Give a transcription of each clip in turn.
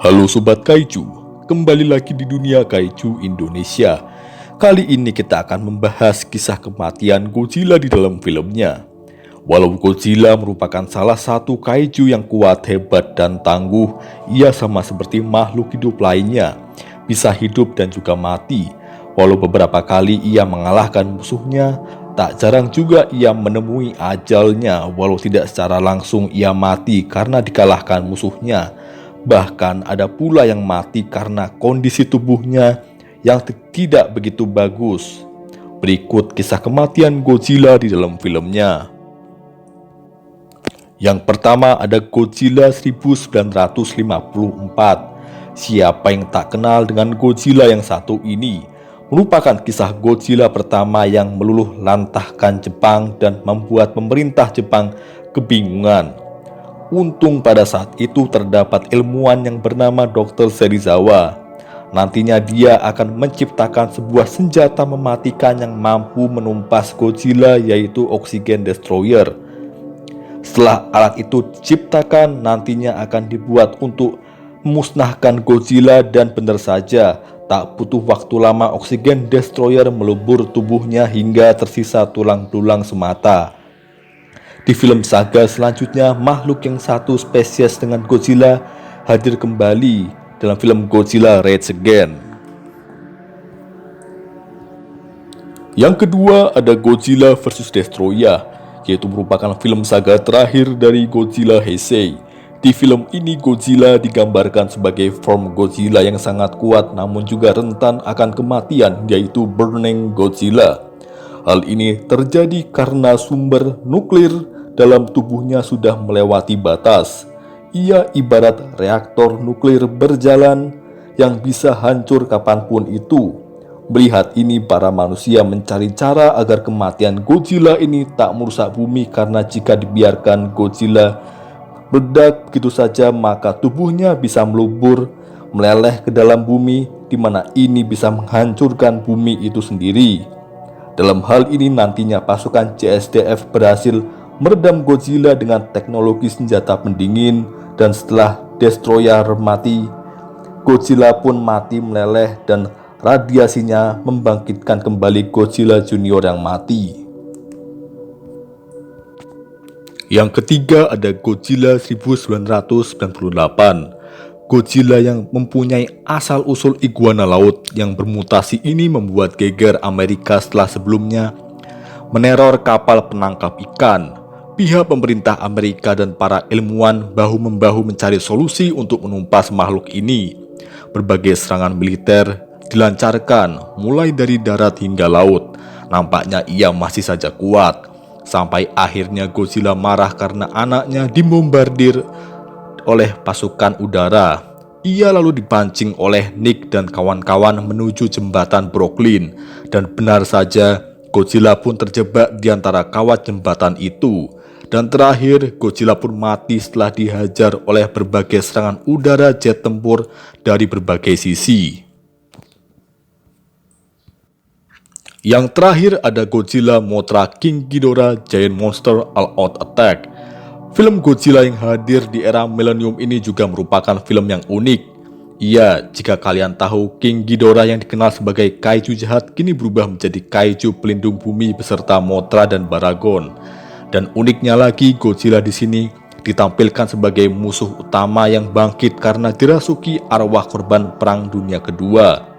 Halo Sobat Kaiju, kembali lagi di dunia Kaiju Indonesia. Kali ini kita akan membahas kisah kematian Godzilla di dalam filmnya. Walau Godzilla merupakan salah satu kaiju yang kuat, hebat, dan tangguh, ia sama seperti makhluk hidup lainnya, bisa hidup dan juga mati. Walau beberapa kali ia mengalahkan musuhnya, tak jarang juga ia menemui ajalnya, walau tidak secara langsung ia mati karena dikalahkan musuhnya. Bahkan ada pula yang mati karena kondisi tubuhnya yang tidak begitu bagus. Berikut kisah kematian Godzilla di dalam filmnya. Yang pertama ada Godzilla 1954. Siapa yang tak kenal dengan Godzilla yang satu ini? Merupakan kisah Godzilla pertama yang meluluh lantahkan Jepang dan membuat pemerintah Jepang kebingungan. Untung pada saat itu terdapat ilmuwan yang bernama Dr. Serizawa. Nantinya dia akan menciptakan sebuah senjata mematikan yang mampu menumpas Godzilla, yaitu Oxygen Destroyer. Setelah alat itu diciptakan, nantinya akan dibuat untuk memusnahkan Godzilla, dan benar saja, tak butuh waktu lama Oxygen Destroyer melebur tubuhnya hingga tersisa tulang belulang semata. Di film saga selanjutnya, makhluk yang satu spesies dengan Godzilla hadir kembali dalam film Godzilla Rage Again. Yang kedua ada Godzilla vs Destoroyah, yaitu merupakan film saga terakhir dari Godzilla Heisei. Di film ini Godzilla digambarkan sebagai form Godzilla yang sangat kuat namun juga rentan akan kematian, yaitu Burning Godzilla. Hal ini terjadi karena sumber nuklir dalam tubuhnya sudah melewati batas. Ia ibarat reaktor nuklir berjalan yang bisa hancur kapanpun itu. Melihat ini, para manusia mencari cara agar kematian Godzilla ini tak merusak bumi, karena jika dibiarkan Godzilla meledak begitu saja, maka tubuhnya bisa melebur, meleleh ke dalam bumi, di mana ini bisa menghancurkan bumi itu sendiri. Dalam hal ini nantinya pasukan CSDF berhasil meredam Godzilla dengan teknologi senjata pendingin, dan setelah Destroyer mati, Godzilla pun mati meleleh dan radiasinya membangkitkan kembali Godzilla Junior yang mati. Yang ketiga ada Godzilla 1998. Godzilla yang mempunyai asal-usul iguana laut yang bermutasi ini membuat geger Amerika setelah sebelumnya meneror kapal penangkap ikan. Pihak pemerintah Amerika dan para ilmuwan bahu-membahu mencari solusi untuk menumpas makhluk ini. Berbagai serangan militer dilancarkan mulai dari darat hingga laut. Nampaknya ia masih saja kuat. Sampai akhirnya Godzilla marah karena anaknya dibombardir oleh pasukan udara. Ia lalu dipancing oleh Nick dan kawan-kawan menuju jembatan Brooklyn, dan benar saja Godzilla pun terjebak di antara kawat jembatan itu. Dan terakhir Godzilla pun mati setelah dihajar oleh berbagai serangan udara jet tempur dari berbagai sisi. Yang terakhir ada Godzilla Mothra King Ghidorah Giant Monster All Out Attack. Film Godzilla yang hadir di era milenium ini juga merupakan film yang unik. Iya, jika kalian tahu, King Ghidorah yang dikenal sebagai kaiju jahat kini berubah menjadi kaiju pelindung bumi beserta Mothra dan Baragon. Dan uniknya lagi, Godzilla di sini ditampilkan sebagai musuh utama yang bangkit karena dirasuki arwah korban Perang Dunia Kedua.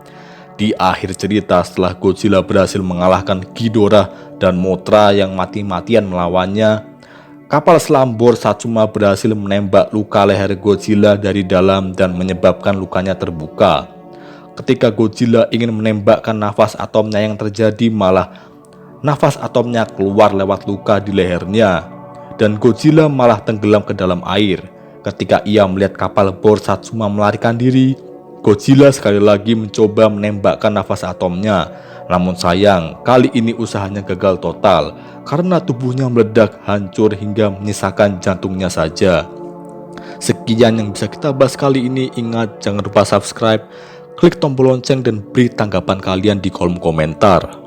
Di akhir cerita, setelah Godzilla berhasil mengalahkan Ghidorah dan Mothra yang mati-matian melawannya, kapal selam bor Satsuma berhasil menembak luka leher Godzilla dari dalam dan menyebabkan lukanya terbuka. Ketika Godzilla ingin menembakkan nafas atomnya yang terjadi, malah nafas atomnya keluar lewat luka di lehernya, dan Godzilla malah tenggelam ke dalam air. Ketika ia melihat kapal bor Satsuma melarikan diri, Godzilla sekali lagi mencoba menembakkan nafas atomnya. Namun sayang, kali ini usahanya gagal total karena tubuhnya meledak hancur hingga menyisakan jantungnya saja. Sekian yang bisa kita bahas kali ini. Ingat, jangan lupa subscribe, klik tombol lonceng, dan beri tanggapan kalian di kolom komentar.